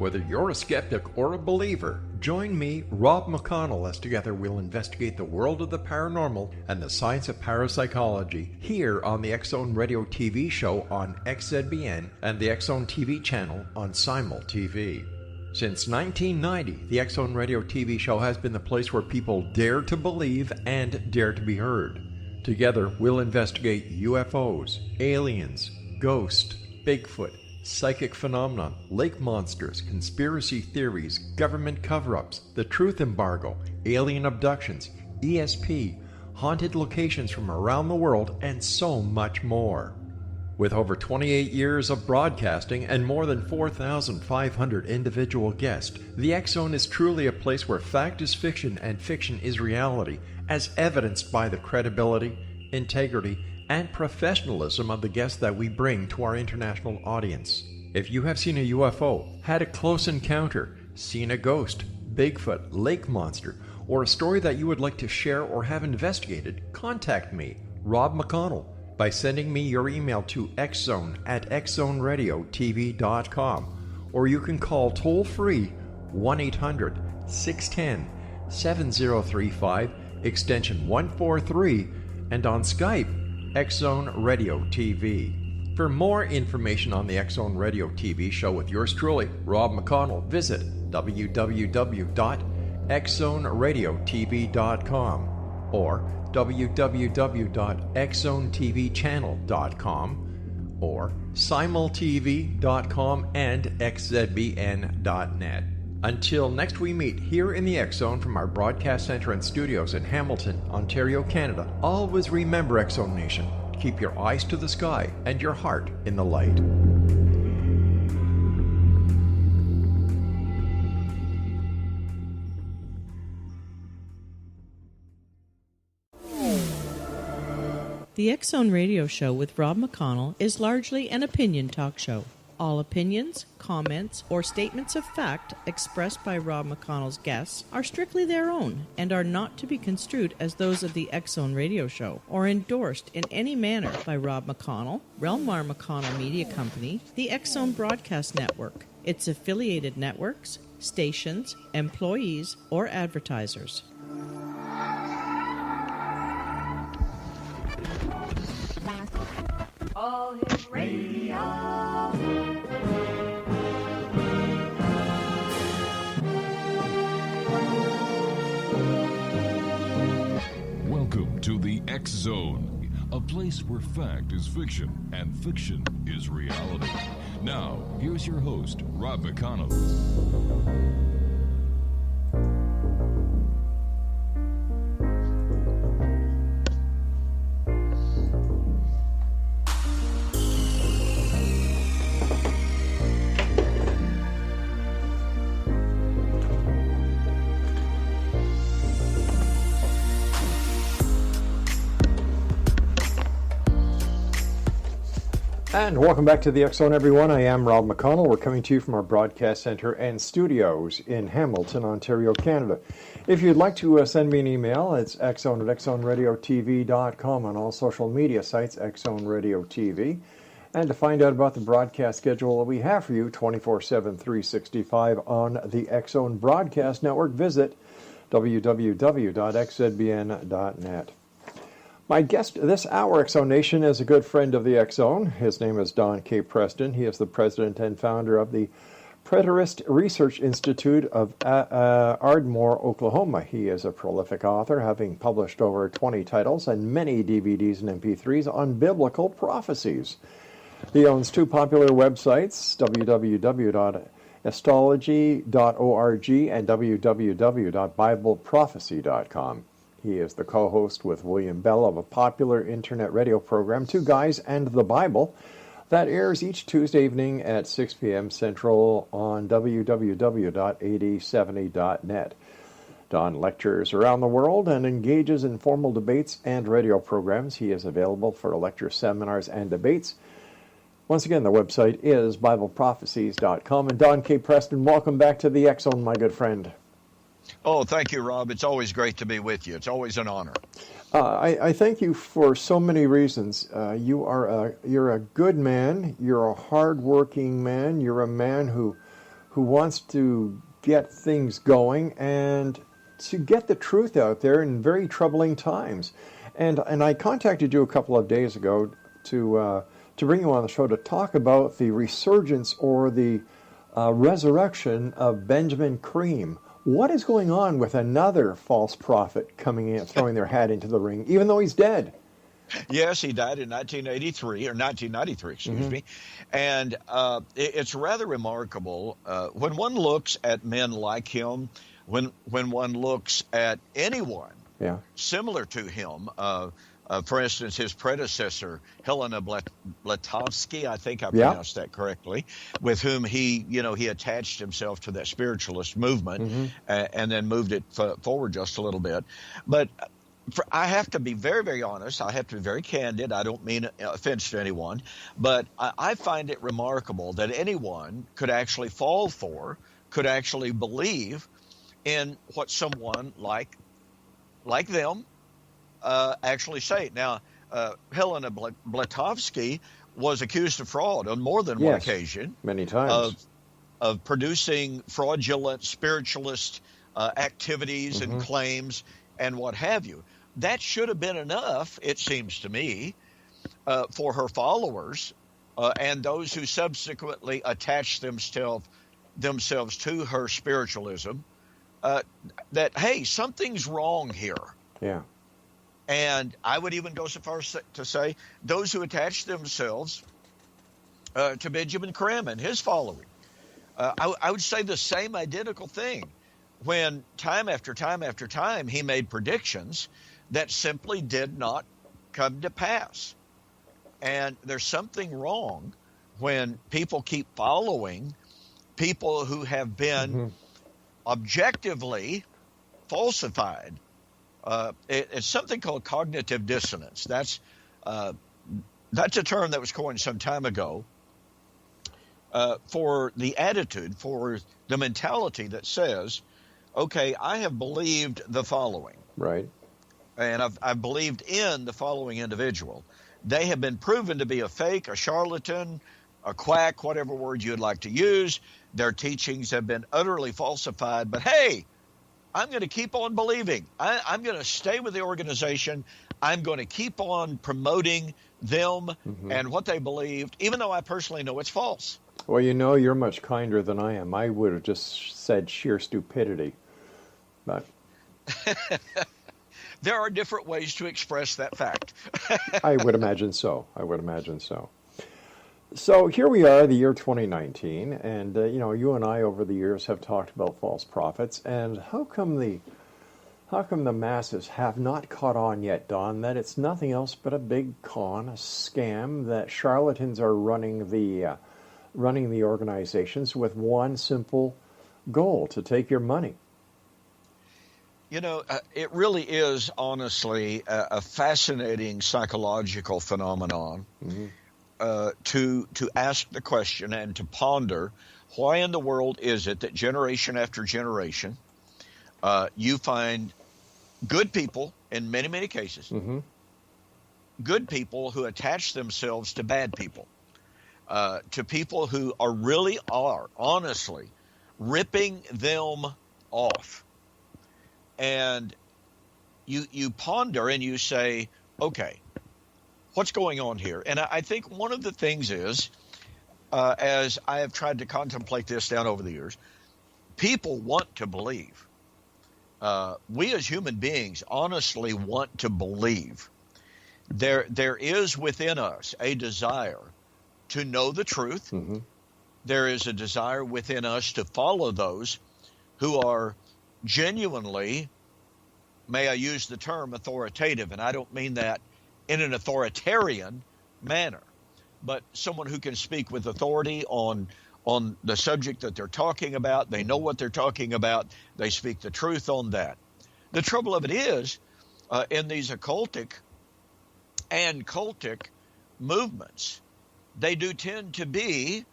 Whether you're a skeptic or a believer, join me, Rob McConnell, as together we'll investigate the world of the paranormal and the science of parapsychology here on the X-Zone Radio TV show on XZBN and the X-Zone TV channel on Simul TV. Since 1990, the X-Zone Radio TV show has been the place where people dare to believe and dare to be heard. Together, we'll investigate UFOs, aliens, ghosts, Bigfoot, psychic phenomenon, lake monsters, conspiracy theories, government cover-ups, the truth embargo, alien abductions, ESP, haunted locations from around the world, and so much more. With over 28 years of broadcasting and more than 4,500 individual guests, the X-Zone is truly a place where fact is fiction and fiction is reality, as evidenced by the credibility, integrity, and professionalism of the guests that we bring to our international audience. If you have seen a UFO, had a close encounter, seen a ghost, Bigfoot, lake monster, or a story that you would like to share or have investigated, contact me, Rob McConnell, by sending me your email to xzone@xzoneradiotv.com, or you can call toll-free 1-800-610-7035, extension 143, and on Skype, X-Zone Radio TV. For more information on the X-Zone Radio TV show with yours truly, Rob McConnell, visit www.xzoneradiotv.com or www.xzonetvchannel.com or simultv.com and xzbn.net. Until next we meet here in the X-Zone from our broadcast center and studios in Hamilton, Ontario, Canada, always remember, X-Zone Nation, keep your eyes to the sky and your heart in the light. The X-Zone Radio Show with Rob McConnell is largely an opinion talk show. All opinions, comments, or statements of fact expressed by Rob McConnell's guests are strictly their own and are not to be construed as those of the X-Zone Radio Show or endorsed in any manner by Rob McConnell, rel-mar McConnell Media Company, the X-Zone Broadcast Network, its affiliated networks, stations, employees, or advertisers. All Hit Radio. Welcome to the X-Zone, a place where fact is fiction and fiction is reality. Now, here's your host, Rob McConnell. And welcome back to the X-Zone, everyone. I am Rob McConnell. We're coming to you from our broadcast center and studios in Hamilton, Ontario, Canada. If you'd like to send me an email, it's xzone@xzoneradiotv.com, on all social media sites, X-Zone Radio TV. And to find out about the broadcast schedule that we have for you 24/7, 365 on the X-Zone Broadcast Network, visit www.xzbn.net. My guest this hour, X-Zone Nation, is a good friend of the X-Zone. His name is Don K. Preston. He is the president and founder of the Preterist Research Institute of Ardmore, Oklahoma. He is a prolific author, having published over 20 titles and many DVDs and MP3s on biblical prophecies. He owns two popular websites, www.astrology.org and www.bibleprophecy.com. He is the co-host with William Bell of a popular internet radio program, Two Guys and the Bible, that airs each Tuesday evening at 6 p.m. Central on www.8070.net. Don lectures around the world and engages in formal debates and radio programs. He is available for lecture seminars and debates. Once again, the website is BibleProphecies.com. And Don K. Preston, welcome back to the X-Zone, my good friend. Oh, thank you, Rob. It's always great to be with you. It's always an honor. I thank you for so many reasons. You're a good man. You're a hard-working man. You're a man who who wants to get things going and to get the truth out there in very troubling times. And I contacted you a couple of days ago to bring you on the show to talk about the resurgence or the resurrection of Benjamin Creme. What is going on with another false prophet coming in, throwing their hat into the ring, even though he's dead? Yes, he died in 1983, or 1993, excuse me. And it's rather remarkable when one looks at men like him, when one looks at anyone similar to him. For instance, his predecessor, Helena Blavatsky, I think I pronounced that correctly, with whom he attached himself to that spiritualist movement and then moved it forward just a little bit. But I have to be very, very honest. I have to be very candid. I don't mean offense to anyone, but I find it remarkable that anyone could actually fall for, could actually believe in what someone like them actually say. Now, Helena Blavatsky was accused of fraud on more than one occasion. Many times. Of producing fraudulent spiritualist activities and claims and what have you. That should have been enough, it seems to me, for her followers and those who subsequently attached themselves to her spiritualism, that, hey, something's wrong here. Yeah. And I would even go so far as to say those who attach themselves to Benjamin Creme and his following. I would say the same identical thing when time after time after time he made predictions that simply did not come to pass. And there's something wrong when people keep following people who have been objectively falsified. It's something called cognitive dissonance. That's a term that was coined some time ago for the attitude, for the mentality that says, okay, I have believed the following. Right. And I've believed in the following individual. They have been proven to be a fake, a charlatan, a quack, whatever word you'd like to use. Their teachings have been utterly falsified. But hey, I'm going to keep on believing. I'm going to stay with the organization. I'm going to keep on promoting them and what they believed, even though I personally know it's false. Well, you're much kinder than I am. I would have just said sheer stupidity. But there are different ways to express that fact. I would imagine so. So here we are, the year 2019, and you and I over the years have talked about false prophets, and how come the masses have not caught on yet, Don, that it's nothing else but a big con, a scam, that charlatans are running the organizations with one simple goal: to take your money? It really is honestly a fascinating psychological phenomenon. To ask the question and to ponder, why in the world is it that generation after generation you find good people, in many, many cases, good people who attach themselves to bad people, to people who are honestly ripping them off. And you ponder and you say, okay, what's going on here? And I think one of the things is, as I have tried to contemplate this down over the years, people want to believe. We as human beings honestly want to believe. There is within us a desire to know the truth. There is a desire within us to follow those who are genuinely, may I use the term, authoritative, and I don't mean that in an authoritarian manner, but someone who can speak with authority on the subject that they're talking about. They know what they're talking about. They speak the truth on that. The trouble of it is, in these occultic and cultic movements, they do tend to be,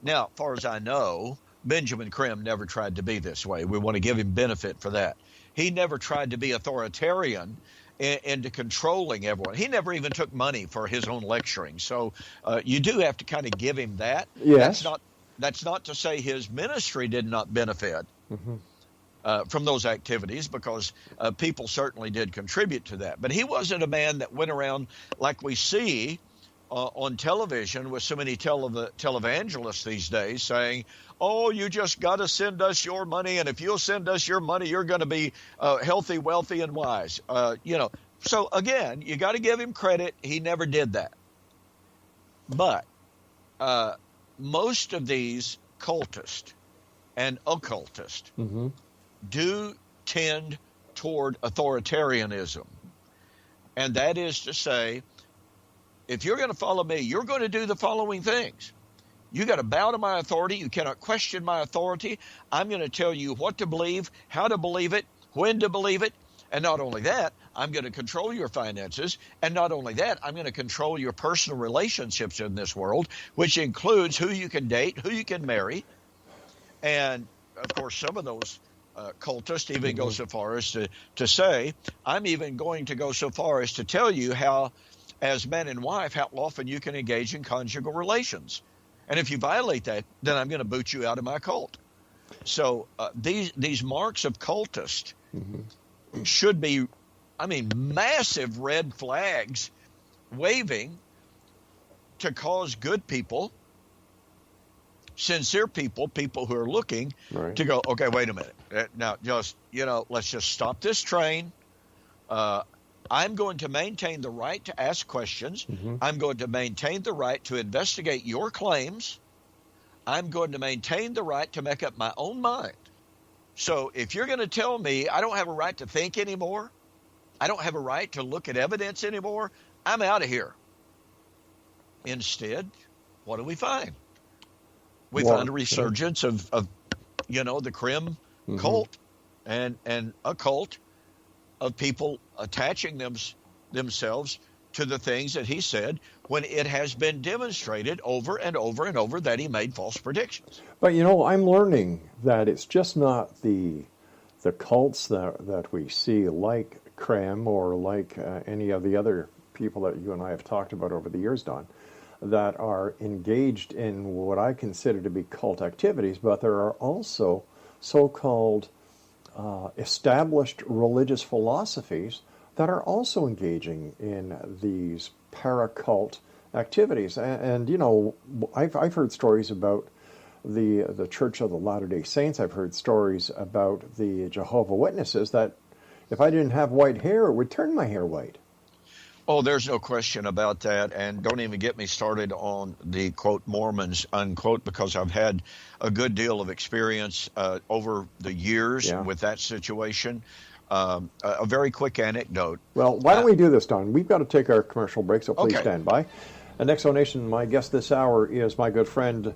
now, as far as I know, Benjamin Creme never tried to be this way. We want to give him benefit for that. He never tried to be authoritarian into controlling everyone. He never even took money for his own lecturing. So you do have to kind of give him that. Yes. That's not to say his ministry did not benefit from those activities, because people certainly did contribute to that. But he wasn't a man that went around like we see on television with so many televangelists these days saying, oh, you just got to send us your money, and if you'll send us your money, you're going to be healthy, wealthy, and wise. So again, you got to give him credit. He never did that. But most of these cultists and occultists do tend toward authoritarianism. And that is to say, if you're going to follow me, you're going to do the following things. You got to bow to my authority. You cannot question my authority. I'm going to tell you what to believe, how to believe it, when to believe it. And not only that, I'm going to control your finances. And not only that, I'm going to control your personal relationships in this world, which includes who you can date, who you can marry. And, of course, some of those cultists even go so far as to say, I'm even going to go so far as to tell you how, as man and wife, how often you can engage in conjugal relations. And if you violate that, then I'm going to boot you out of my cult. So these marks of cultists should be, massive red flags waving to cause good people, sincere people who are looking to go, okay, wait a minute. Now, let's just stop this train. I'm going to maintain the right to ask questions. I'm going to maintain the right to investigate your claims. I'm going to maintain the right to make up my own mind. So if you're going to tell me I don't have a right to think anymore, I don't have a right to look at evidence anymore, I'm out of here. Instead, what do we find? We find a resurgence of the Creme cult and a cult of people attaching themselves to the things that he said, when it has been demonstrated over and over and over that he made false predictions. But I'm learning that it's just not the cults that we see like Creme or like any of the other people that you and I have talked about over the years, Don, that are engaged in what I consider to be cult activities, but there are also so-called established religious philosophies that are also engaging in these paracult activities. And I've heard stories about the Church of the Latter-day Saints. I've heard stories about the Jehovah's Witnesses that if I didn't have white hair, it would turn my hair white. Oh, there's no question about that. And don't even get me started on the, quote, Mormons, unquote, because I've had a good deal of experience over the years with that situation. A very quick anecdote. Well, why don't we do this, Don? We've got to take our commercial break, so please stand by. And Exonation, my guest this hour is my good friend,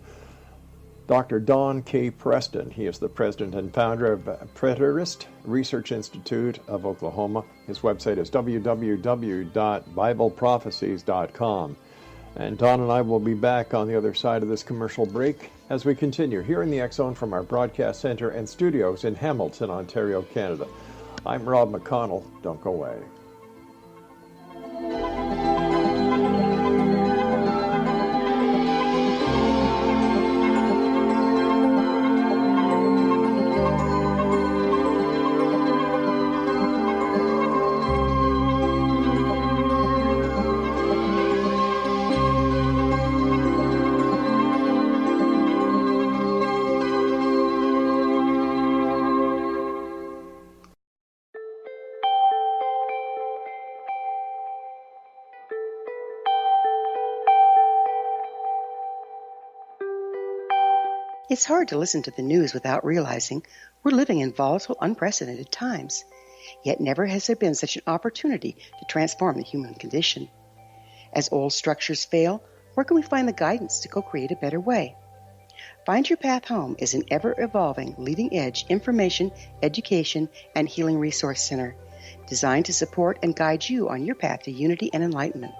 Dr. Don K. Preston. He is the president and founder of Preterist Research Institute of Oklahoma. His website is www.bibleprophecies.com. And Don and I will be back on the other side of this commercial break as we continue here in the X-Zone from our broadcast center and studios in Hamilton, Ontario, Canada. I'm Rob McConnell. Don't go away. It's hard to listen to the news without realizing we're living in volatile, unprecedented times. Yet never has there been such an opportunity to transform the human condition. As old structures fail, where can we find the guidance to co-create a better way? Find Your Path Home is an ever-evolving, leading-edge information, education, and healing resource center designed to support and guide you on your path to unity and enlightenment.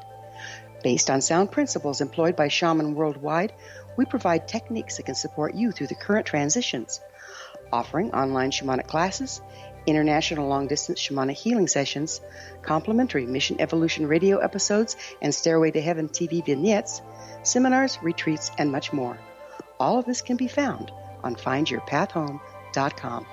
Based on sound principles employed by shamans worldwide, we provide techniques that can support you through the current transitions, offering online shamanic classes, international long-distance shamanic healing sessions, complimentary Mission Evolution radio episodes and Stairway to Heaven TV vignettes, seminars, retreats, and much more. All of this can be found on findyourpathhome.com.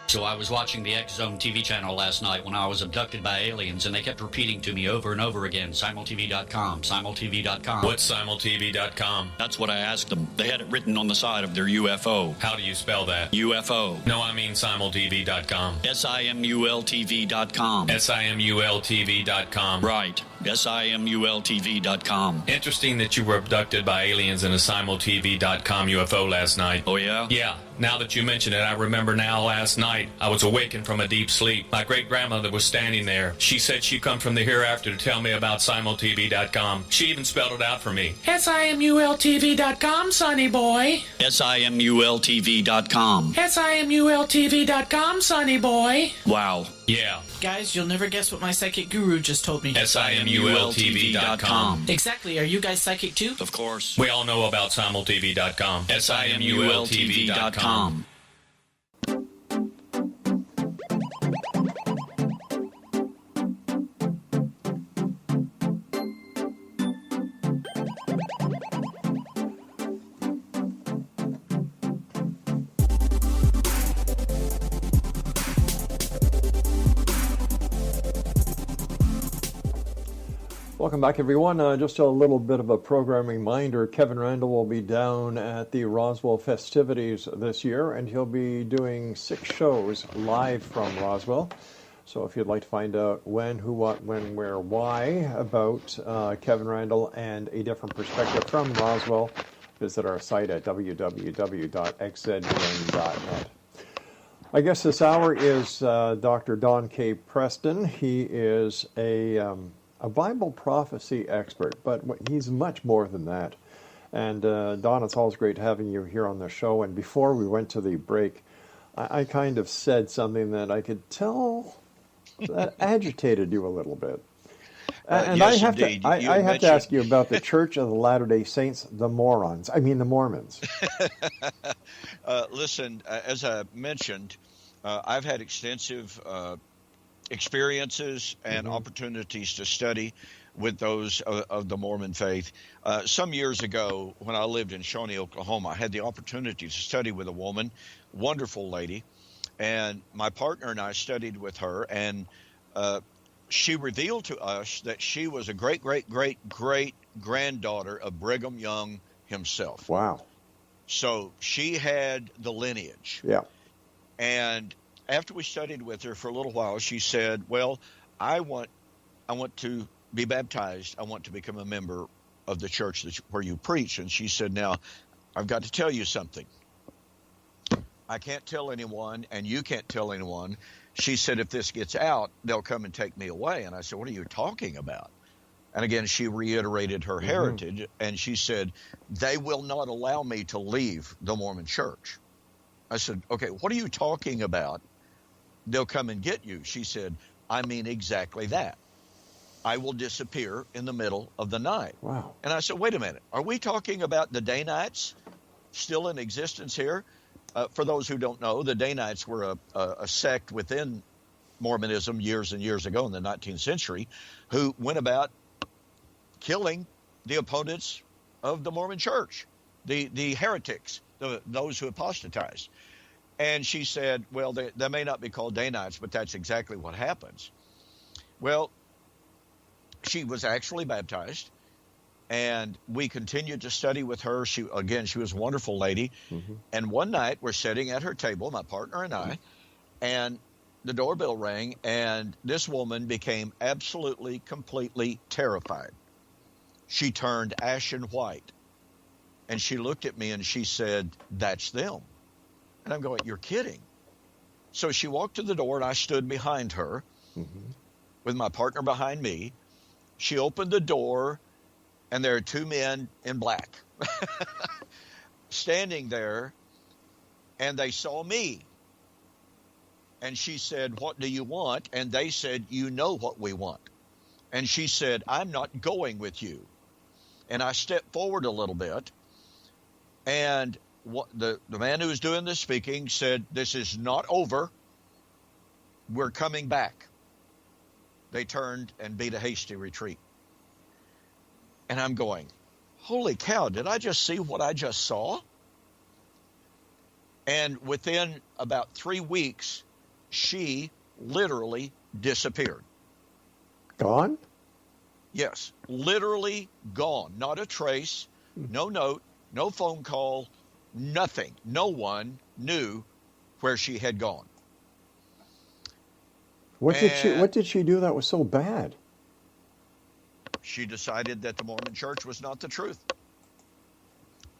So I was watching the X Zone TV channel last night when I was abducted by aliens, and they kept repeating to me over and over again, simultv.com, simultv.com. What's simultv.com? That's what I asked them. They had it written on the side of their UFO. How do you spell that? UFO. No, I mean simultv.com. simultv.com. simultv.com. Right. simultv.com. Interesting that you were abducted by aliens in a simultv.com UFO last night. Oh, yeah? Yeah. Now that you mention it, I remember now last night I was awakened from a deep sleep. My great-grandmother was standing there. She said she'd come from the hereafter to tell me about simultv.com. She even spelled it out for me. simultv.com, sonny boy. simultv.com. simultv.com, sonny boy. Wow. Yeah. Guys, you'll never guess what my psychic guru just told me. simultv.com. Exactly. Are you guys psychic too? Of course. We all know about simultv.com. simultv.com. Welcome back, everyone. Just a little bit of a program reminder. Kevin Randall will be down at the Roswell festivities this year, and he'll be doing 6 shows live from Roswell. So if you'd like to find out when, who, what, when, where, why about Kevin Randall and a different perspective from Roswell, visit our site at www.xzrs.net. My guest this hour is Dr. Don K. Preston. He is a Bible prophecy expert, but he's much more than that. And Don, it's always great having you here on the show. And before we went to the break, I kind of said something that I could tell that agitated you a little bit. And yes, I have to ask you about the Church of the Latter-day Saints, the Mormons. Listen, as I mentioned, I've had extensive experiences and opportunities to study with those of the Mormon faith. Some years ago, when I lived in Shawnee, Oklahoma, I had the opportunity to study with a woman, wonderful lady, and my partner and I studied with her, and she revealed to us that she was a great-great-great-granddaughter of Brigham Young himself. Wow. So she had the lineage. Yeah. And after we studied with her for a little while, she said, well, I want to be baptized. I want to become a member of the church where you preach. And she said, now, I've got to tell you something. I can't tell anyone, and you can't tell anyone. She said, if this gets out, they'll come and take me away. And I said, what are you talking about? And again, she reiterated her heritage, and she said, they will not allow me to leave the Mormon church. I said, okay, what are you talking about? They'll come and get you. She said, I mean exactly that. I will disappear in the middle of the night. Wow. And I said, wait a minute. Are we talking about the Danites still in existence here? For those who don't know, the Danites were a sect within Mormonism years and years ago in the 19th century who went about killing the opponents of the Mormon church, the heretics, those who apostatized. And she said, well, they may not be called Danites, but that's exactly what happens. Well, she was actually baptized, and we continued to study with her. She was a wonderful lady. And one night we're sitting at her table, my partner and I, and the doorbell rang, and this woman became absolutely, completely terrified. She turned ashen white, and she looked at me and she said, that's them. And I'm going, you're kidding. So she walked to the door, and I stood behind her with my partner behind me. She opened the door, and there are 2 men in black standing there, and they saw me. And she said, what do you want? And they said, you know what we want. And she said, I'm not going with you. And I stepped forward a little bit, and the man who was doing the speaking said, this is not over. We're coming back. They turned and beat a hasty retreat. And I'm going, holy cow, did I just see what I just saw? And within about 3 weeks, she literally disappeared. Gone? Yes, literally gone. Not a trace, no note, no phone call, nothing. No one knew where she had gone. What did she do that was so bad? She decided that the Mormon Church was not the truth.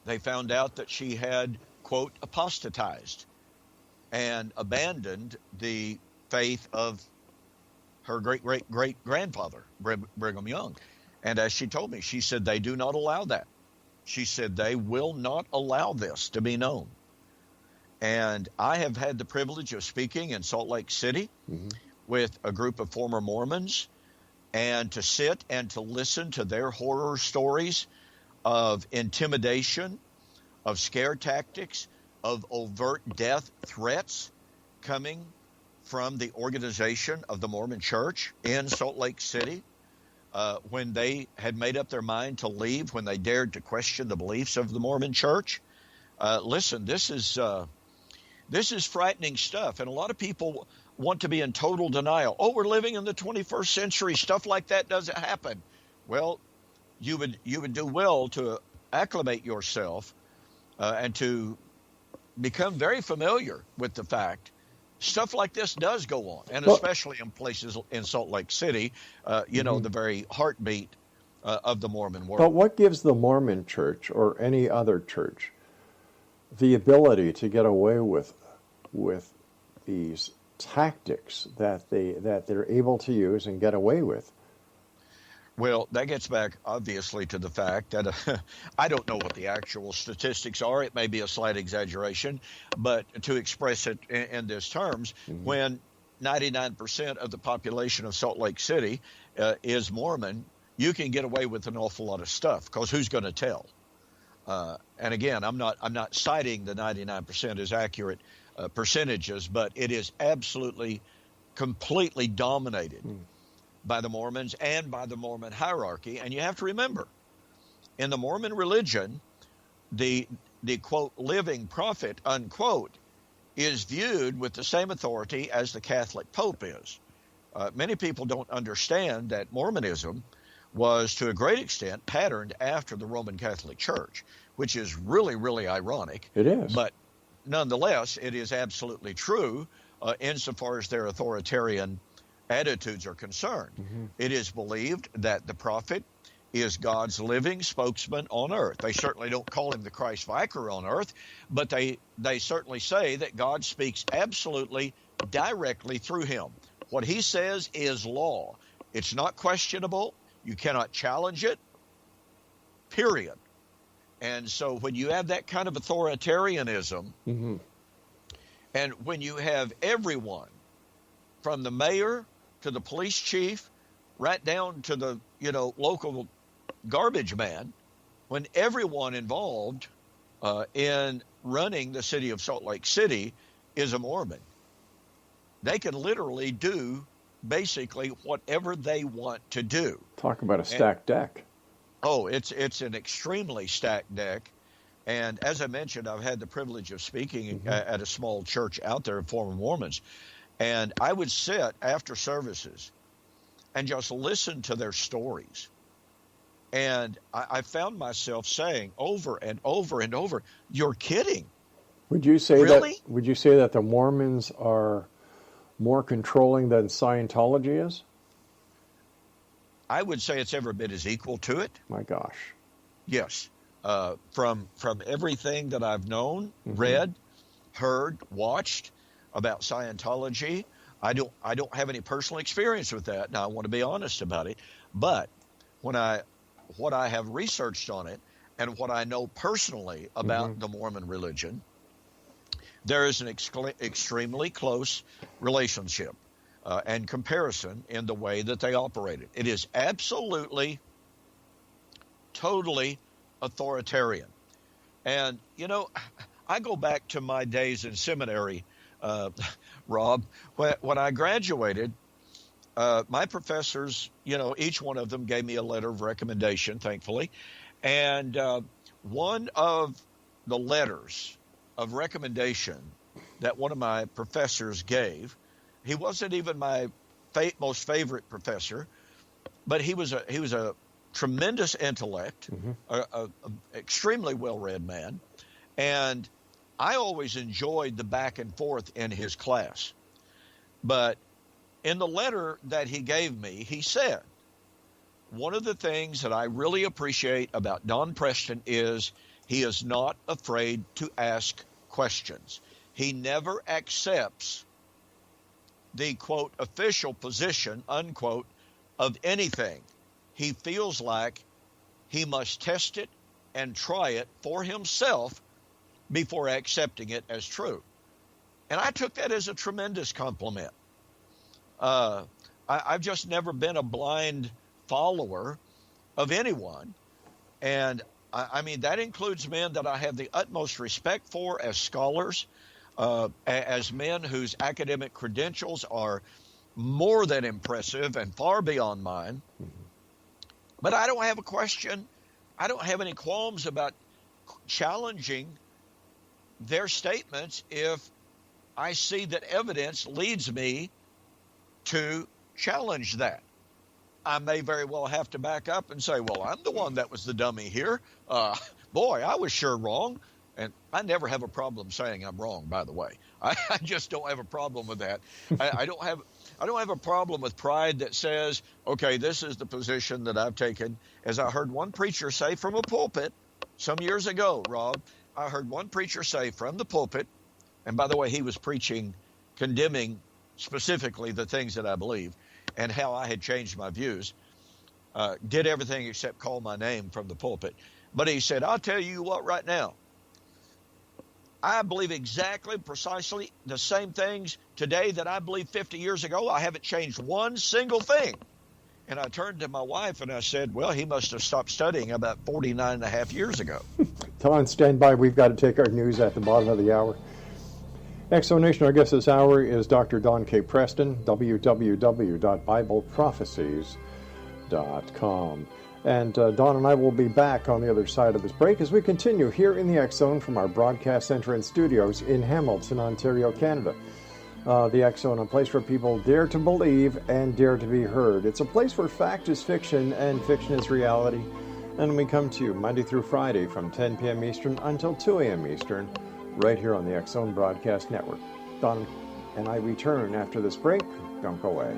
They found out that she had, quote, apostatized and abandoned the faith of her great-great-great-grandfather, Brigham Young. And as she told me, she said they do not allow that. She said they will not allow this to be known. And I have had the privilege of speaking in Salt Lake City with a group of former Mormons, and to sit and to listen to their horror stories of intimidation, of scare tactics, of overt death threats coming from the organization of the Mormon Church in Salt Lake City, when they had made up their mind to leave, when they dared to question the beliefs of the Mormon Church. Listen, this is frightening stuff, and a lot of people want to be in total denial. Oh, we're living in the 21st century. Stuff like that doesn't happen. Well, you would do well to acclimate yourself and to become very familiar with the fact stuff like this does go on, and especially in places in Salt Lake City, the very heartbeat of the Mormon world. But what gives the Mormon Church or any other church the ability to get away with these tactics that they're able to use and get away with? Well, that gets back, obviously, to the fact that I don't know what the actual statistics are. It may be a slight exaggeration, but to express it in these terms, when 99% of the population of Salt Lake City is Mormon, you can get away with an awful lot of stuff, because who's going to tell? And again, I'm not citing the 99% as accurate percentages, but it is absolutely, completely dominated by the Mormons and by the Mormon hierarchy. And you have to remember, in the Mormon religion, the quote, living prophet, unquote, is viewed with the same authority as the Catholic Pope is. Many people don't understand that Mormonism was, to a great extent, patterned after the Roman Catholic Church, which is really, really ironic. It is. But nonetheless, it is absolutely true insofar as their authoritarian attitudes are concerned. It is believed that the prophet is God's living spokesman on earth. They certainly don't call him the Christ Vicar on earth, but they certainly say that God speaks absolutely directly through him. What he says is law. It's not questionable. You cannot challenge it, period. And so when you have that kind of authoritarianism, and when you have everyone, from the mayor to the police chief, right down to the local garbage man, when everyone involved in running the city of Salt Lake City is a Mormon, they can literally do basically whatever they want to do. Talk about a stacked deck. Oh, it's an extremely stacked deck. And as I mentioned, I've had the privilege of speaking at a small church out there of former Mormons. And I would sit after services and just listen to their stories. And I found myself saying over and over and over, "You're kidding." Would you say really? Would you say that the Mormons are more controlling than Scientology is? I would say it's every bit as equal to it. My gosh. Yes. From everything that I've known, read, heard, watched about Scientology, I don't have any personal experience with that. Now, I want to be honest about it. But what I have researched on it and what I know personally about the Mormon religion, there is an extremely close relationship and comparison in the way that they operated. It is absolutely, totally authoritarian. And, I go back to my days in seminary, Rob. When I graduated, my professors, each one of them gave me a letter of recommendation, thankfully. And one of the letters of recommendation that one of my professors gave, he wasn't even my most favorite professor, but he was a tremendous intellect, a extremely well-read man, and I always enjoyed the back and forth in his class. But in the letter that he gave me, he said, one of the things that I really appreciate about Don Preston is he is not afraid to ask questions. He never accepts the, quote, official position, unquote, of anything. He feels like he must test it and try it for himself before accepting it as true. And I took that as a tremendous compliment. I've just never been a blind follower of anyone. And I mean, that includes men that I have the utmost respect for as scholars, as men whose academic credentials are more than impressive and far beyond mine. But I don't have a question. I don't have any qualms about challenging their statements if I see that evidence leads me to challenge that. I may very well have to back up and say, well, I'm the one that was the dummy here. Boy, I was sure wrong. And I never have a problem saying I'm wrong, by the way. I just don't have a problem with that. I don't have a problem with pride that says, okay, this is the position that I've taken. As I heard one preacher say from a pulpit some years ago, Rob, I heard one preacher say from the pulpit, and by the way, he was preaching, condemning specifically the things that I believe and how I had changed my views, did everything except call my name from the pulpit. But he said, I'll tell you what right now, I believe exactly, precisely the same things today that I believed 50 years ago. I haven't changed one single thing. And I turned to my wife and I said, well, he must have stopped studying about 49 and a half years ago. Tom, stand by. We've got to take our news at the bottom of the hour. Exonation, our guest this hour is Dr. Don K. Preston, www.bibleprophecies.com. And Don and I will be back on the other side of this break as we continue here in the X Zone from our broadcast center and studios in Hamilton, Ontario, Canada. The X Zone, a place where people dare to believe and dare to be heard. It's a place where fact is fiction and fiction is reality. And we come to you Monday through Friday from 10 p.m. Eastern until 2 a.m. Eastern, right here on the X Zone Broadcast Network. Don and I return after this break. Don't go away.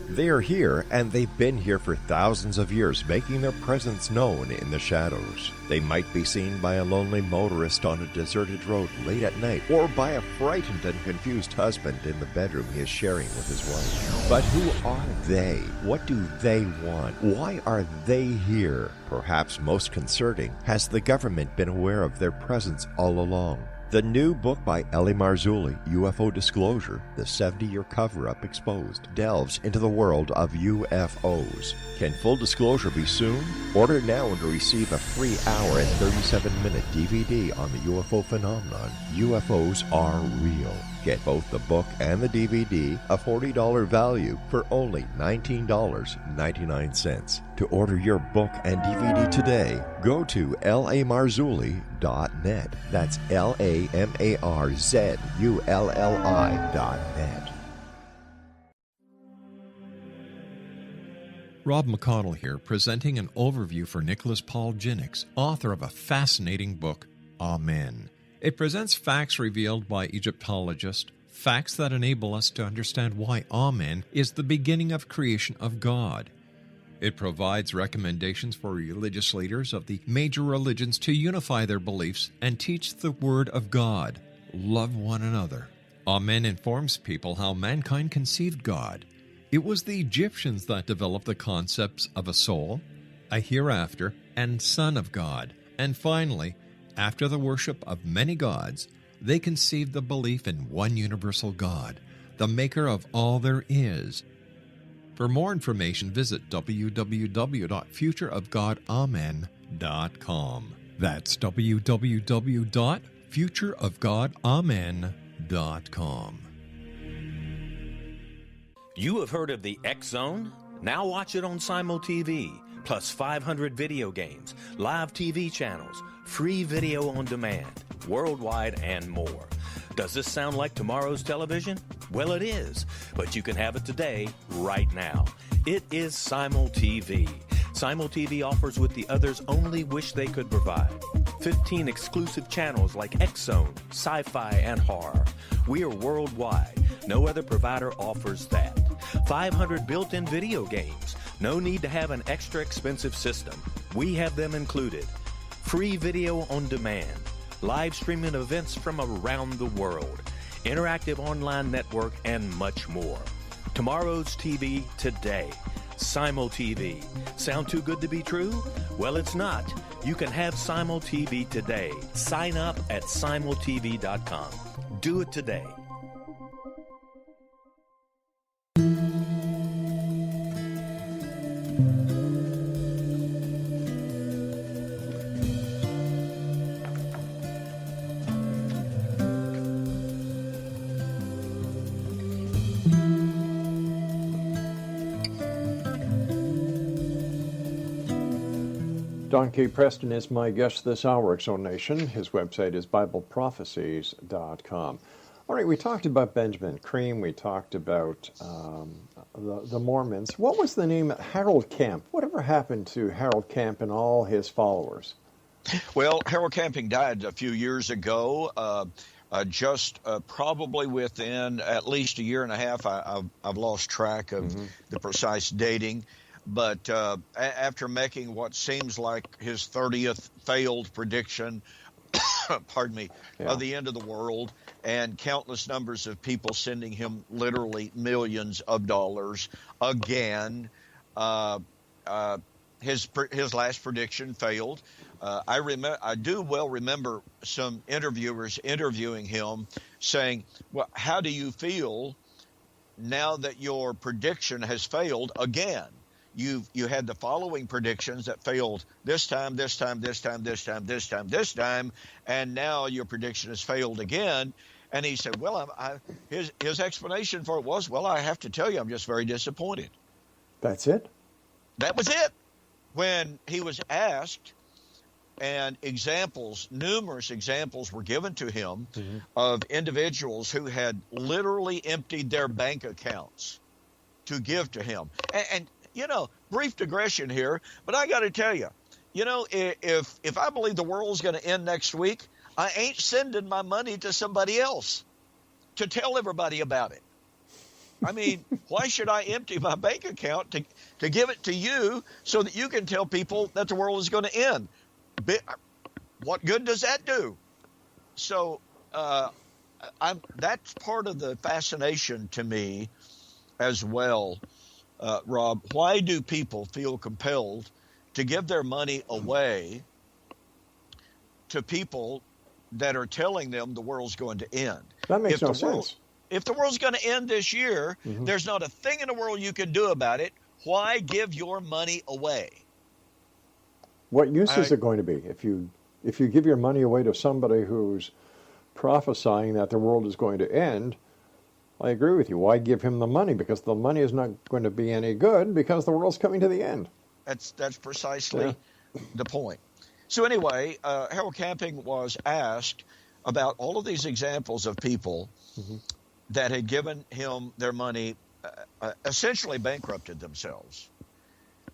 They are here, and they've been here for thousands of years, making their presence known in the shadows. They might be seen by a lonely motorist on a deserted road late at night, or by a frightened and confused husband in the bedroom he is sharing with his wife. But who are they? What do they want? Why are they here? Perhaps most concerning, has the government been aware of their presence all along? The new book by Eli Marzulli, UFO Disclosure, the 70-year cover-up exposed, delves into the world of UFOs. Can full disclosure be soon? Order now and receive a free hour and 37-minute DVD on the UFO phenomenon. UFOs are real. Get both the book and the DVD, a $40 value, for only $19.99. To order your book and DVD today, go to lamarzulli.net. That's LAMARZULLI.net. Rob McConnell here, presenting an overview for Nicholas Paul Jennings, author of a fascinating book, Amen. It presents facts revealed by Egyptologists, facts that enable us to understand why Amen is the beginning of creation of God. It provides recommendations for religious leaders of the major religions to unify their beliefs and teach the Word of God. Love one another. Amen informs people how mankind conceived God. It was the Egyptians that developed the concepts of a soul, a hereafter, and Son of God. And finally, after the worship of many gods, they conceived the belief in one universal God, the maker of all there is. For more information, visit www.futureofgodamen.com. That's www.futureofgodamen.com. You have heard of the X Zone? Now watch it on Simul TV, plus 500 video games, live TV channels, free video on demand, worldwide, and more. Does this sound like tomorrow's television? Well, it is, but you can have it today, right now. It is Simul TV. Simul TV offers what the others only wish they could provide. 15 exclusive channels like X Zone, sci-fi, and horror. We are worldwide. No other provider offers that. 500 built-in video games. No need to have an extra expensive system. We have them included. Free video on demand. Live streaming events from around the world. Interactive online network, and much more. Tomorrow's TV today. Simul TV. Sound too good to be true? Well, it's not. You can have Simul TV today. Sign up at simultv.com. Do it today. Don K. Preston is my guest this hour, Exonation. His website is BibleProphecies.com. All right, we talked about Benjamin Creme. We talked about the Mormons. What was the name? Harold Camp. Whatever happened to Harold Camp and all his followers? Well, Harold Camping died a few years ago, probably within at least a year and a half. I've lost track of the precise dating. But after making what seems like his 30th failed prediction, pardon me, of the end of the world, and countless numbers of people sending him literally millions of dollars again, his last prediction failed. I do well remember some interviewers interviewing him saying, well, how do you feel now that your prediction has failed again? You had the following predictions that failed this time, and now your prediction has failed again. And he said, well, his explanation for it was, well, I have to tell you, I'm just very disappointed. That's it? That was it. When he was asked, and numerous examples were given to him of individuals who had literally emptied their bank accounts to give to him. And brief digression here, but I got to tell you, if I believe the world's going to end next week, I ain't sending my money to somebody else to tell everybody about it. I mean, why should I empty my bank account to give it to you so that you can tell people that the world is going to end? What good does that do? So that's part of the fascination to me as well. Rob, why do people feel compelled to give their money away to people that are telling them the world's going to end? That makes no sense. If the world's going to end this year, there's not a thing in the world you can do about it. Why give your money away? What use is it going to be if you give your money away to somebody who's prophesying that the world is going to end? I agree with you. Why give him the money? Because the money is not going to be any good because the world's coming to the end. That's precisely the point. So anyway, Harold Camping was asked about all of these examples of people that had given him their money, essentially bankrupted themselves.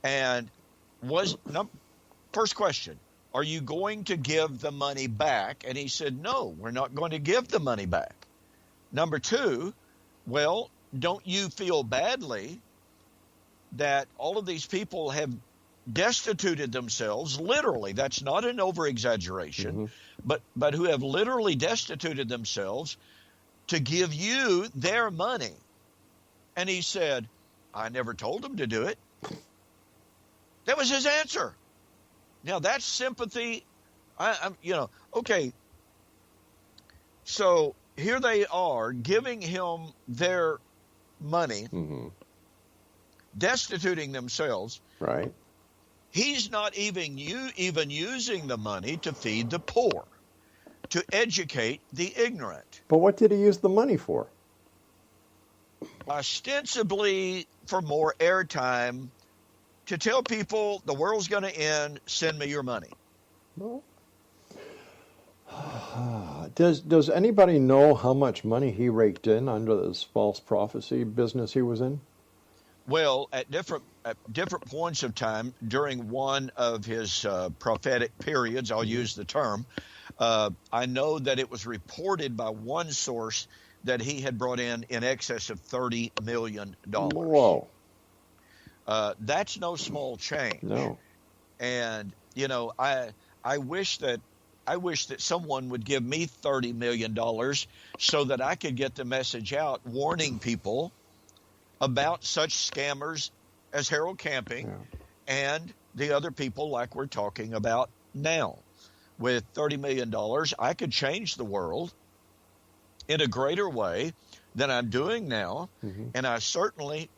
And first question, are you going to give the money back? And he said, no, we're not going to give the money back. Number two, well, don't you feel badly that all of these people have destituted themselves, literally, that's not an over-exaggeration, but who have literally destituted themselves to give you their money? And he said, I never told them to do it. That was his answer. Now, that's sympathy. Okay. So here they are giving him their money, destituting themselves. Right. He's not even using the money to feed the poor, to educate the ignorant. But what did he use the money for? Ostensibly for more airtime, to tell people the world's going to end, send me your money. Well, does anybody know how much money he raked in under this false prophecy business he was in? Well, at different points of time during one of his prophetic periods, I'll use the term, I know that it was reported by one source that he had brought in excess of $30 million. Whoa. That's no small change. No. And, you know, I wish that someone would give me $30 million so that I could get the message out warning people about such scammers as Harold Camping and the other people like we're talking about now. With $30 million, I could change the world in a greater way than I'm doing now. Mm-hmm. And I certainly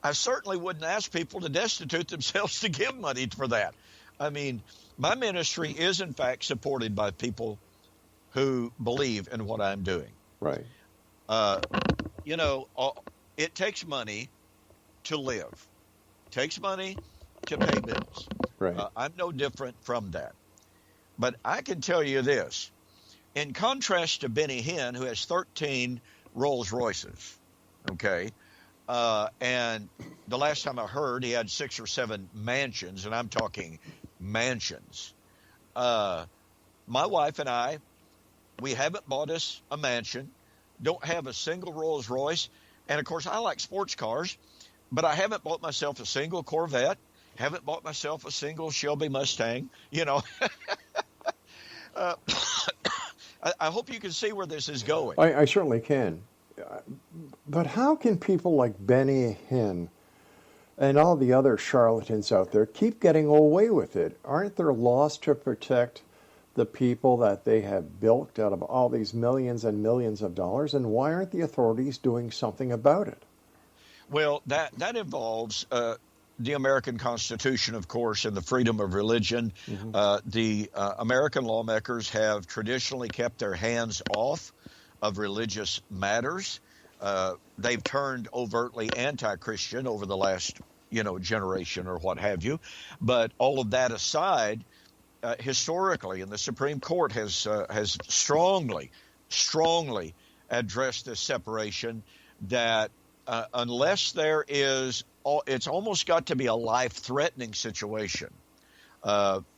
wouldn't ask people to destitute themselves to give money for that. I mean, my ministry is, in fact, supported by people who believe in what I'm doing. Right. You know, it takes money to live. It takes money to pay bills. Right. I'm no different from that. But I can tell you this. In contrast to Benny Hinn, who has 13 Rolls Royces, okay, and the last time I heard, he had 6 or 7 mansions, and I'm talking mansions. My wife and I, we haven't bought us a mansion, don't have a single Rolls Royce, and of course I like sports cars, but I haven't bought myself a single Corvette, haven't bought myself a single Shelby Mustang, you know. I hope you can see where this is going. I certainly can. But how can people like Benny Hinn and all the other charlatans out there keep getting away with it? Aren't there laws to protect the people that they have bilked out of all these millions and millions of dollars? And why aren't the authorities doing something about it? Well, that involves the American Constitution, of course, and the freedom of religion. Mm-hmm. The American lawmakers have traditionally kept their hands off of religious matters. They've turned overtly anti-Christian over the last, generation or what have you. But all of that aside, historically, and the Supreme Court has strongly addressed this separation, that unless there is, it's almost got to be a life-threatening situation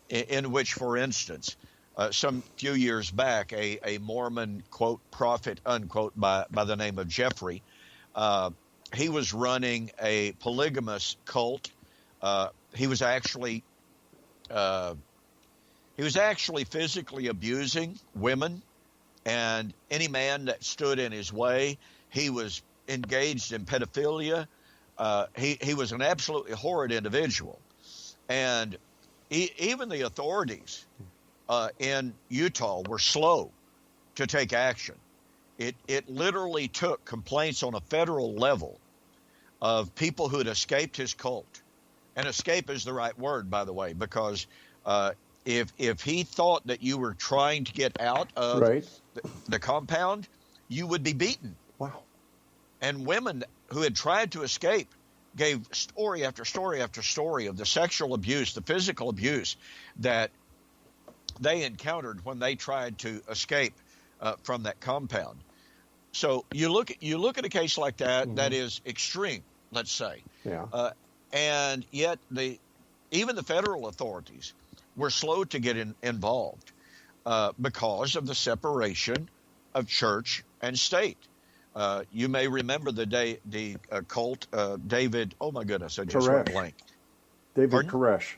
in which, for instance, some few years back, a Mormon, quote, prophet, unquote, by the name of Jeffrey, he was running a polygamous cult. He was actually physically abusing women and any man that stood in his way. He was engaged in pedophilia. He was an absolutely horrid individual. And even the authorities in Utah were slow to take action. It literally took complaints on a federal level of people who had escaped his cult. And escape is the right word, by the way, because if he thought that you were trying to get out of the compound, you would be beaten. Wow. And women who had tried to escape gave story after story after story of the sexual abuse, the physical abuse that they encountered when they tried to escape from that compound. So you look at a case like that, mm-hmm. that is extreme, let's say. Yeah. And yet even the federal authorities were slow to get involved because of the separation of church and state. You may remember the cult, David, oh my goodness, I just went blank. David Koresh.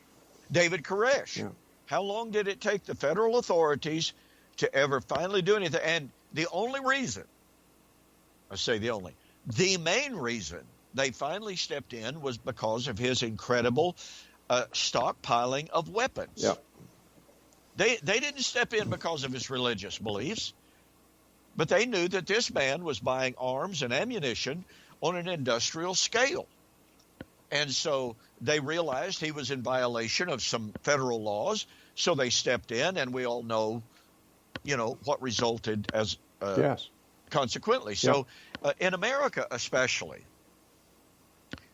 David Koresh. Yeah. How long did it take the federal authorities to ever finally do anything? And the main reason they finally stepped in was because of his incredible stockpiling of weapons. Yeah. They didn't step in because of his religious beliefs. But they knew that this man was buying arms and ammunition on an industrial scale. And so they realized he was in violation of some federal laws, so they stepped in, and we all know, what resulted as consequently. So in America especially,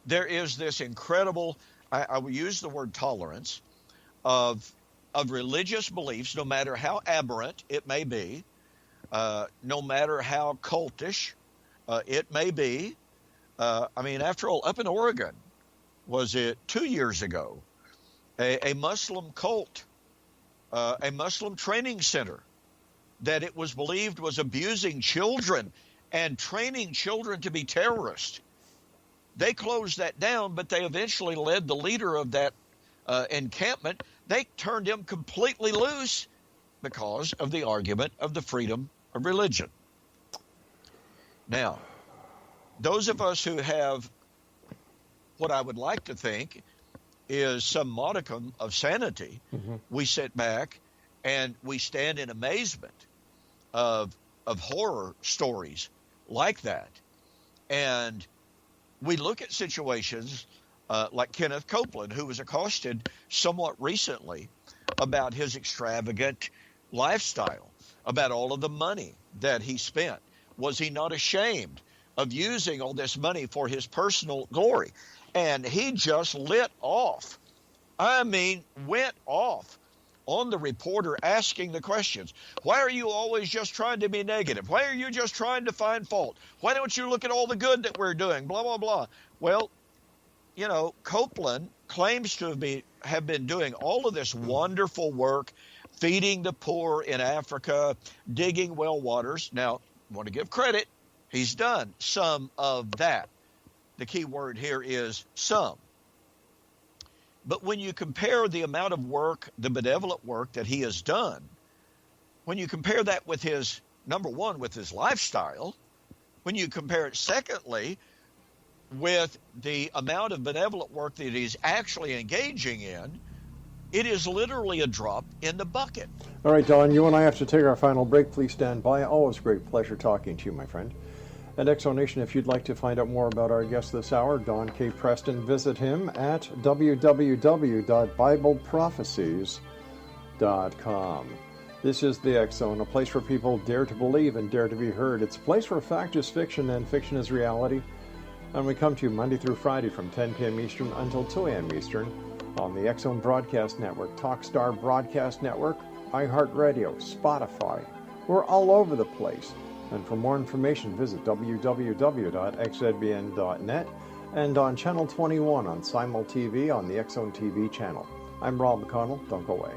there is this incredible, I will use the word tolerance, of religious beliefs, no matter how aberrant it may be, no matter how cultish it may be. After all, up in Oregon, was it 2 years ago, a Muslim cult, a Muslim training center that it was believed was abusing children and training children to be terrorists. They closed that down, but they eventually led the leader of that encampment. They turned him completely loose because of the argument of the freedom of religion. Now, those of us who have what I would like to think is some modicum of sanity, we sit back and we stand in amazement of horror stories like that. And we look at situations like Kenneth Copeland, who was accosted somewhat recently about his extravagant lifestyle, about all of the money that he spent. Was he not ashamed of using all this money for his personal glory? And he just lit off. Went off on the reporter asking the questions. Why are you always just trying to be negative? Why are you just trying to find fault? Why don't you look at all the good that we're doing? Blah, blah, blah. Well, Copeland claims to have been doing all of this wonderful work, feeding the poor in Africa, digging well waters. Now, I want to give credit. He's done some of that. The key word here is some. But when you compare the amount of work, the benevolent work that he has done, when you compare that with his, number one, with his lifestyle, when you compare it, secondly, with the amount of benevolent work that he's actually engaging in, it is literally a drop in the bucket. All right, Don, you and I have to take our final break. Please stand by. Always a great pleasure talking to you, my friend. And Exonation, if you'd like to find out more about our guest this hour, Don K. Preston, visit him at www.bibleprophecies.com. This is the X Zone, a place where people dare to believe and dare to be heard. It's a place where fact is fiction and fiction is reality. And we come to you Monday through Friday from 10 p.m. Eastern until 2 a.m. Eastern on the X Zone Broadcast Network, Talkstar Broadcast Network, iHeartRadio, Spotify. We're all over the place. And for more information, visit www.xzbn.net and on Channel 21 on Simul TV on the X Zone TV channel. I'm Rob McConnell. Don't go away.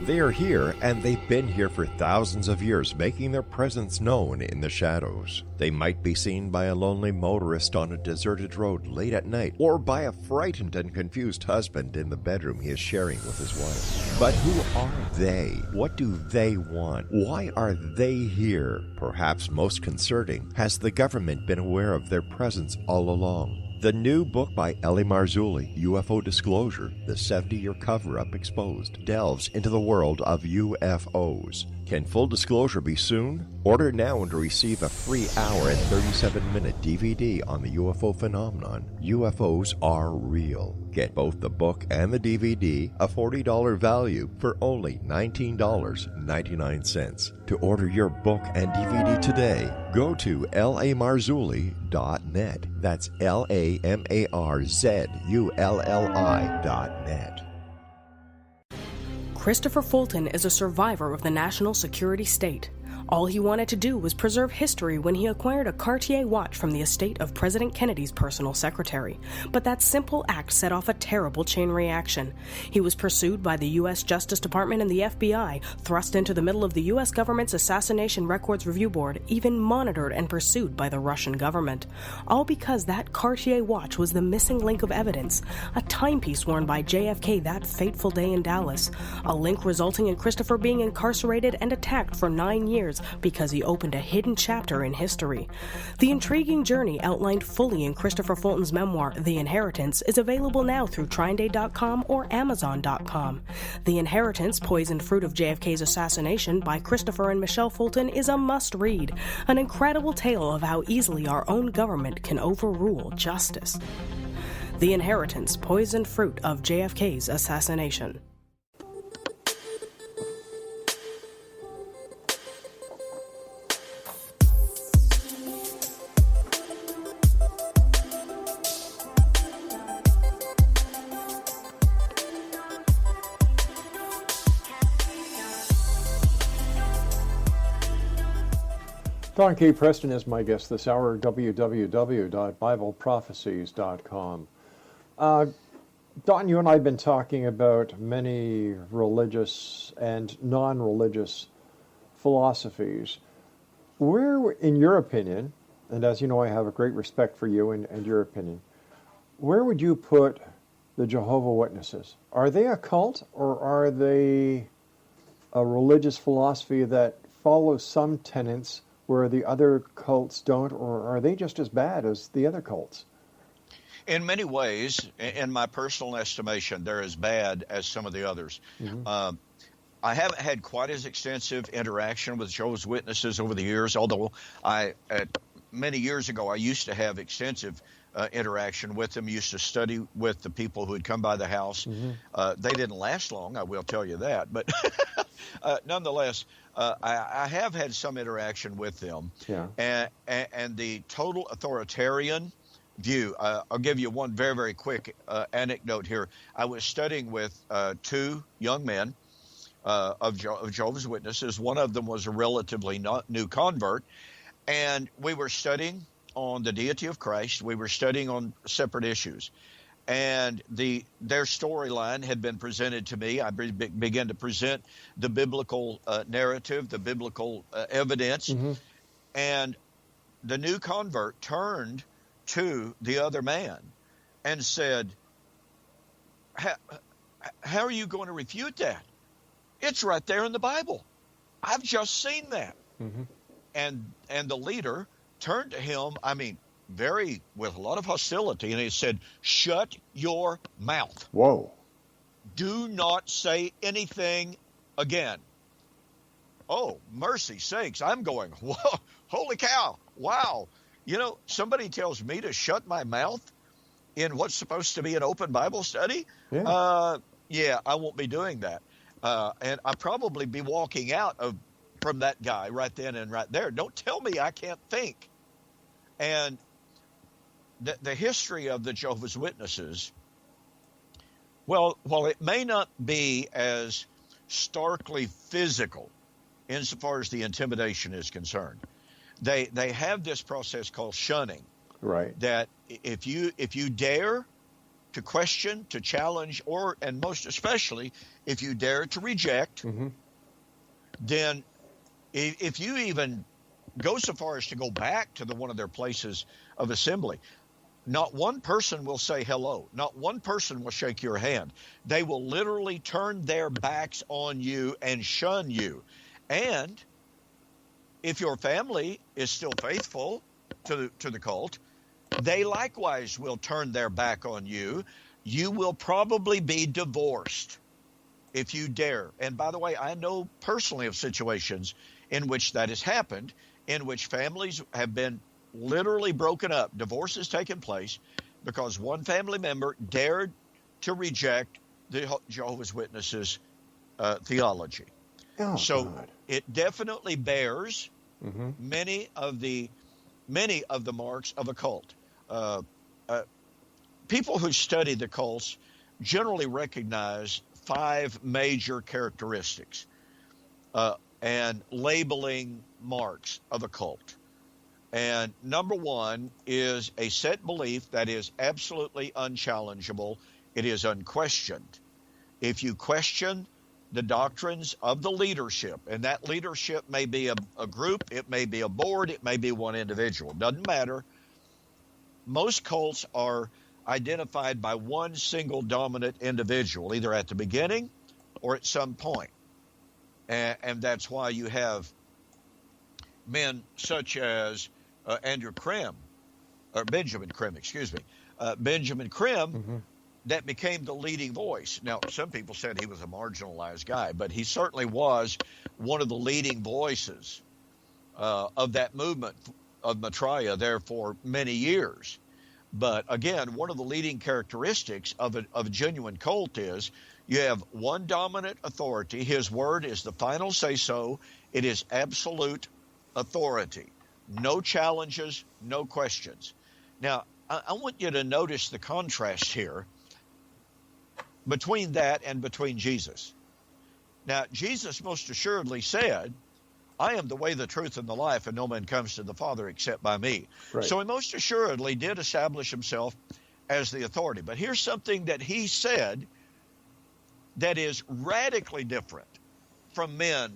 They are here, and they've been here for thousands of years, making their presence known in the shadows. They might be seen by a lonely motorist on a deserted road late at night, or by a frightened and confused husband in the bedroom he is sharing with his wife. But who are they? What do they want? Why are they here? Perhaps most concerning, has the government been aware of their presence all along? The new book by Eli Marzulli, UFO Disclosure, the 70-year cover-up exposed, delves into the world of UFOs. Can full disclosure be soon? Order now and receive a free hour and 37-minute DVD on the UFO phenomenon. UFOs are real. Get both the book and the DVD, a $40 value, for only $19.99. To order your book and DVD today, go to lamarzulli.net. That's LAMARZULLI.net. Christopher Fulton is a survivor of the national security state. All he wanted to do was preserve history when he acquired a Cartier watch from the estate of President Kennedy's personal secretary. But that simple act set off a terrible chain reaction. He was pursued by the U.S. Justice Department and the FBI, thrust into the middle of the U.S. government's Assassination Records Review Board, even monitored and pursued by the Russian government. All because that Cartier watch was the missing link of evidence, a timepiece worn by JFK that fateful day in Dallas, a link resulting in Christopher being incarcerated and attacked for 9 years inheritance because he opened a hidden chapter in history. The intriguing journey outlined fully in Christopher Fulton's memoir, The Inheritance, is available now through TrineDay.com or Amazon.com. The Inheritance, Poisoned Fruit of JFK's Assassination by Christopher and Michelle Fulton is a must-read, an incredible tale of how easily our own government can overrule justice. The Inheritance, Poisoned Fruit of JFK's Assassination. Don K. Preston is my guest this hour, www.bibleprophecies.com. Don, you and I have been talking about many religious and non-religious philosophies. Where, in your opinion, and as you know I have a great respect for you and your opinion, where would you put the Jehovah's Witnesses? Are they a cult, or are they a religious philosophy that follows some tenets where the other cults don't, or are they just as bad as the other cults? In many ways, in my personal estimation, they're as bad as some of the others. Mm-hmm. I haven't had quite as extensive interaction with Jehovah's Witnesses over the years, although many years ago I used to have extensive interaction with them, used to study with the people who had come by the house. Mm-hmm. They didn't last long, I will tell you that, but nonetheless, I have had some interaction with them. Yeah. And the total authoritarian view, I'll give you one very, very quick anecdote here. I was studying with two young men of Jehovah's Witnesses. One of them was a relatively new convert, and we were studying on the deity of Christ. We were studying on separate issues. And their storyline had been presented to me. I began to present the biblical narrative, the biblical evidence. Mm-hmm. And the new convert turned to the other man and said, how are you going to refute that? It's right there in the Bible. I've just seen that. Mm-hmm. And the leader turned to him, with a lot of hostility, and he said, shut your mouth. Whoa. Do not say anything again. Oh, mercy sakes, I'm going, whoa, holy cow, wow. You know, somebody tells me to shut my mouth in what's supposed to be an open Bible study? Yeah, I won't be doing that. And I'll probably be walking out from that guy right then and right there. Don't tell me I can't think. And the history of the Jehovah's Witnesses, well, while it may not be as starkly physical insofar as the intimidation is concerned, they have this process called shunning. Right. That if you dare to question, to challenge, and most especially if you dare to reject, mm-hmm. then if you even go so far as to go back to one of their places of assembly, not one person will say hello. Not one person will shake your hand. They will literally turn their backs on you and shun you. And if your family is still faithful to the cult, they likewise will turn their back on you. You will probably be divorced if you dare. And by the way, I know personally of situations in which that has happened, in which families have been literally broken up. Divorce has taken place because one family member dared to reject the Jehovah's Witnesses theology. Oh, so God. It definitely bears mm-hmm. many of the marks of a cult. People who study the cults generally recognize 5 major characteristics and labeling marks of a cult. And number 1 is a set belief that is absolutely unchallengeable. It is unquestioned. If you question the doctrines of the leadership, and that leadership may be a group, it may be a board, it may be one individual, doesn't matter. Most cults are identified by one single dominant individual, either at the beginning or at some point. And that's why you have men such as Andrew Creme, or Benjamin Creme, excuse me, Benjamin Creme, that became the leading voice. Now, some people said he was a marginalized guy, but he certainly was one of the leading voices of that movement of Maitreya there for many years. But again, one of the leading characteristics of a genuine cult is you have one dominant authority. His word is the final say-so. It is absolute authority. No challenges, no questions. Now, I want you to notice the contrast here between that and between Jesus. Now, Jesus most assuredly said, I am the way, the truth, and the life, and no man comes to the Father except by me. Right. So he most assuredly did establish himself as the authority. But here's something that he said that is radically different from men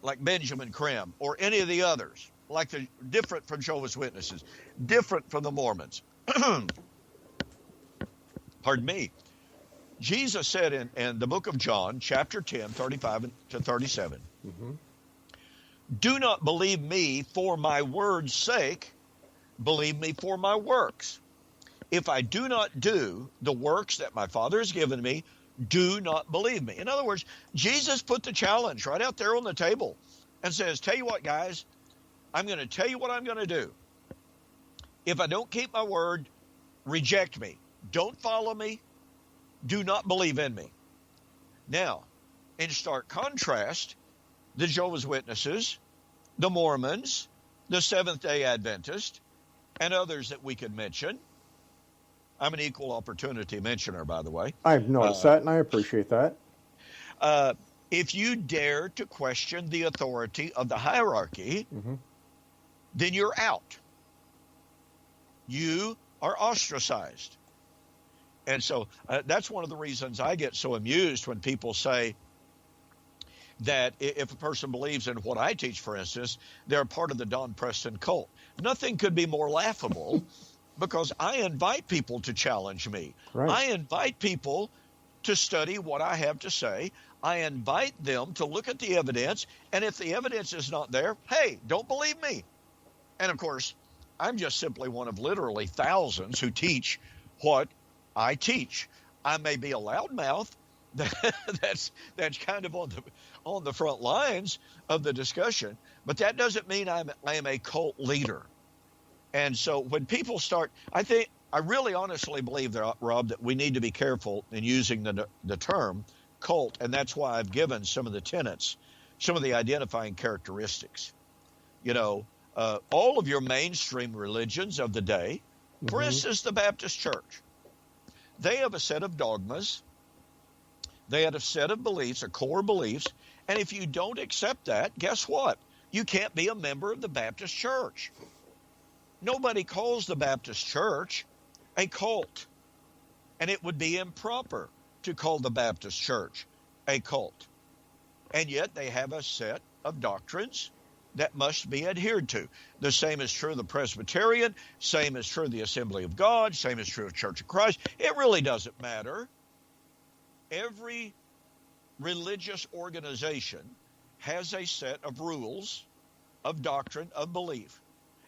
like Benjamin Creme or any of the others, different from Jehovah's Witnesses, different from the Mormons. Pardon me. Jesus said in the book of John, chapter 10, 35 to 37, do not believe me for my word's sake, believe me for my works. If I do not do the works that my Father has given me, do not believe me. In other words, Jesus put the challenge right out there on the table and says, tell you what, guys, I'm going to tell you what I'm going to do. If I don't keep my word, reject me. Don't follow me. Do not believe in me. Now, in stark contrast, the Jehovah's Witnesses, the Mormons, the Seventh-day Adventists, and others that we could mention. I'm an equal opportunity mentioner, by the way. I've noticed that, and I appreciate that. If you dare to question the authority of the hierarchy, then you're out. You are ostracized. And so that's one of the reasons I get so amused when people say that if a person believes in what I teach, for instance, they're part of the Don Preston cult. Nothing could be more laughable because I invite people to challenge me. Right. I invite people to study what I have to say. I invite them to look at the evidence, and if the evidence is not there, hey, don't believe me. And of course, I'm just simply one of literally thousands who teach what I teach. I may be a loudmouth. That's kind of on the front lines of the discussion, but that doesn't mean I am a cult leader. And so when people start, I really honestly believe, Rob, that we need to be careful in using the term cult, and that's why I've given some of the tenets, some of the identifying characteristics. You know, all of your mainstream religions of the day, for instance, the Baptist Church, they have a set of dogmas. They have a set of beliefs, a core beliefs, and if you don't accept that, guess what? You can't be a member of the Baptist Church. Nobody calls the Baptist Church a cult, and it would be improper to call the Baptist Church a cult. And yet they have a set of doctrines that must be adhered to. The same is true of the Presbyterian, same is true of the Assembly of God, same is true of Church of Christ. It really doesn't matter. Every religious organization has a set of rules, of doctrine, of belief.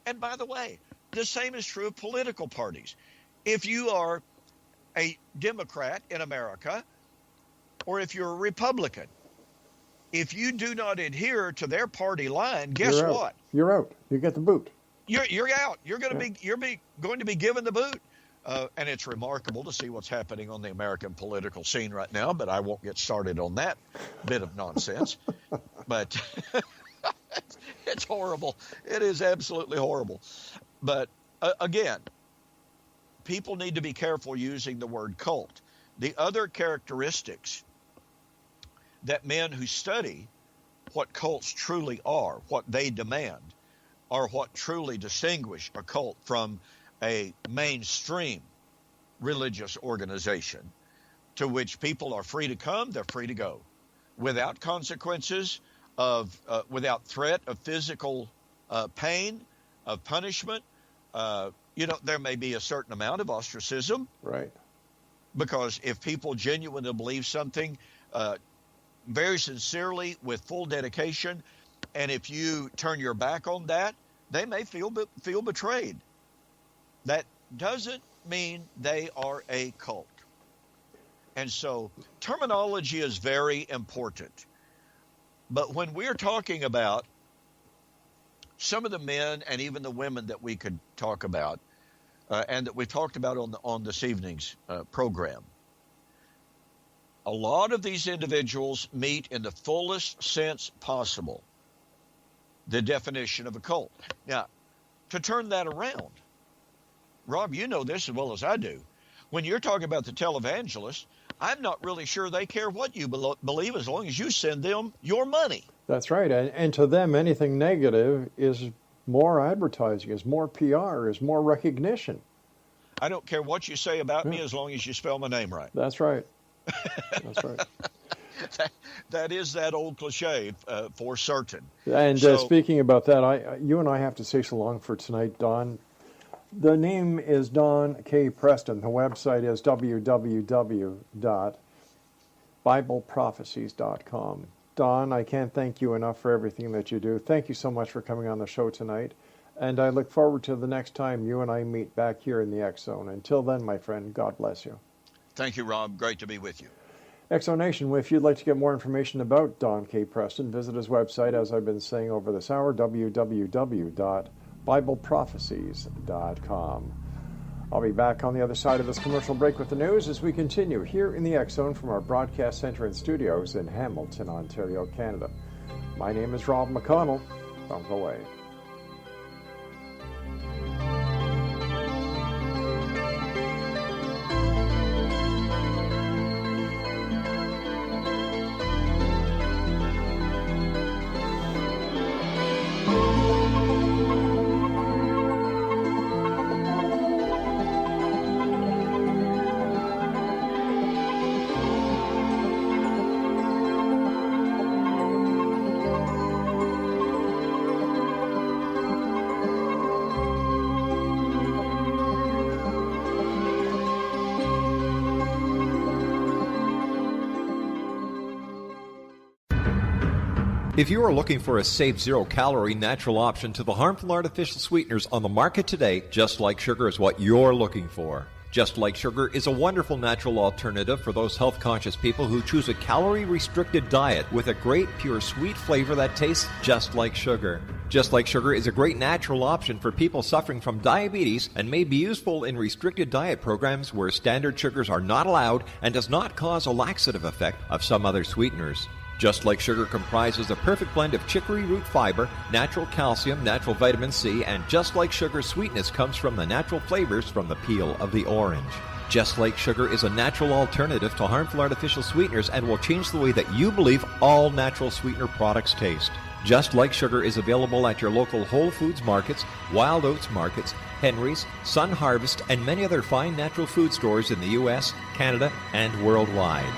And by the way, the same is true of political parties. If you are a Democrat in America, or if you're a Republican, if you do not adhere to their party line, guess what? You're out. You get the boot. You're out. You're going to be given the boot. And it's remarkable to see what's happening on the American political scene right now, but I won't get started on that bit of nonsense. But it's horrible. It is absolutely horrible. But again, people need to be careful using the word cult. The other characteristics that men who study what cults truly are, what they demand, are what truly distinguish a cult from a mainstream religious organization to which people are free to come, they're free to go, without consequences, without threat of physical pain, of punishment. There may be a certain amount of ostracism. Right. Because if people genuinely believe something very sincerely with full dedication And if you turn your back on that, they may feel betrayed. That doesn't mean they are a cult. And so terminology is very important. But when we're talking about some of the men and even the women that we could talk about, and that we talked about on this evening's program, a lot of these individuals meet in the fullest sense possible the definition of a cult. Now, to turn that around, Rob, you know this as well as I do. When you're talking about the televangelists, I'm not really sure they care what you believe as long as you send them your money. That's right. And to them, anything negative is more advertising, is more PR, is more recognition. I don't care what you say about me as long as you spell my name right. That's right. That's right. That is that old cliche for certain. And speaking about that, you and I have to say so long for tonight, Don. The name is Don K. Preston. The website is www.bibleprophecies.com. Don, I can't thank you enough for everything that you do. Thank you so much for coming on the show tonight. And I look forward to the next time you and I meet back here in the X Zone. Until then, my friend, God bless you. Thank you, Rob. Great to be with you. X Zone Nation, if you'd like to get more information about Don K. Preston, visit his website, as I've been saying over this hour, www.bibleprophecies.com. I'll be back on the other side of this commercial break with the news as we continue here in the X Zone from our broadcast center and studios in Hamilton, Ontario, Canada. My name is Rob McConnell. Don't go away. If you are looking for a safe, zero-calorie natural option to the harmful artificial sweeteners on the market today, Just Like Sugar is what you're looking for. Just Like Sugar is a wonderful natural alternative for those health-conscious people who choose a calorie-restricted diet with a great, pure, sweet flavor that tastes just like sugar. Just Like Sugar is a great natural option for people suffering from diabetes and may be useful in restricted diet programs where standard sugars are not allowed and does not cause a laxative effect of some other sweeteners. Just Like Sugar comprises a perfect blend of chicory root fiber, natural calcium, natural vitamin C, and Just Like Sugar's sweetness comes from the natural flavors from the peel of the orange. Just Like Sugar is a natural alternative to harmful artificial sweeteners and will change the way that you believe all natural sweetener products taste. Just Like Sugar is available at your local Whole Foods markets, Wild Oats markets, Henry's, Sun Harvest, and many other fine natural food stores in the U.S., Canada, and worldwide.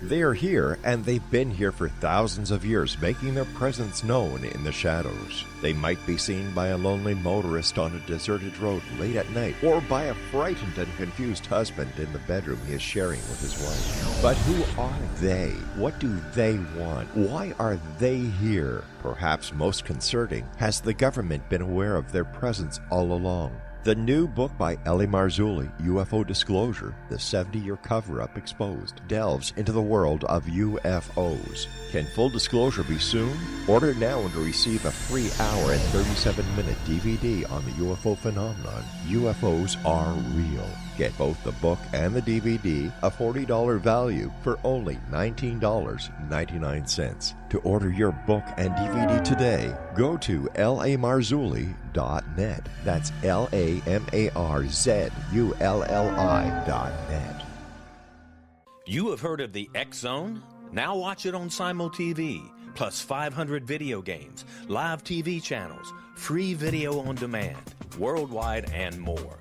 They are here, and they've been here for thousands of years, making their presence known in the shadows. They might be seen by a lonely motorist on a deserted road late at night, or by a frightened and confused husband in the bedroom he is sharing with his wife. But who are they? What do they want? Why are they here? Perhaps most concerning, has the government been aware of their presence all along? The new book by Eli Marzulli, UFO Disclosure, the 70-year cover-up exposed, delves into the world of UFOs. Can full disclosure be soon? Order now and receive a free hour and 37-minute DVD on the UFO phenomenon. UFOs are real. Get both the book and the DVD, a $40 value, for only $19.99. To order your book and DVD today, go to lamarzulli.net. That's LAMARZULLI.net. You have heard of the X Zone? Now watch it on Simul TV, plus 500 video games, live TV channels, free video on demand, worldwide, and more.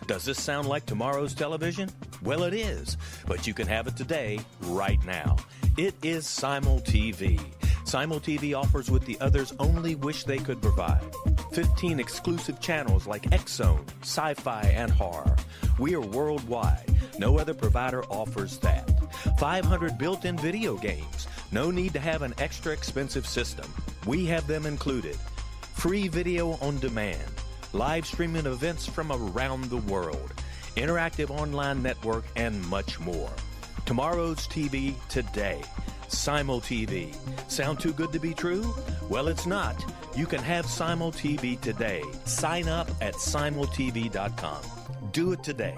Does this sound like tomorrow's television? Well, it is, but you can have it today, right now. It is Simul TV. Simul TV offers what the others only wish they could provide. 15 exclusive channels like X Zone, sci-fi, and horror. We are worldwide. No other provider offers that. 500 built-in video games, No need to have an extra expensive system. We have them included. Free video on demand, live streaming events from around the world, interactive online network, and much more. Tomorrow's TV today. Simul TV. Sound too good to be true? Well, it's not. You can have Simul TV today. Sign up at simultv.com. Do it today.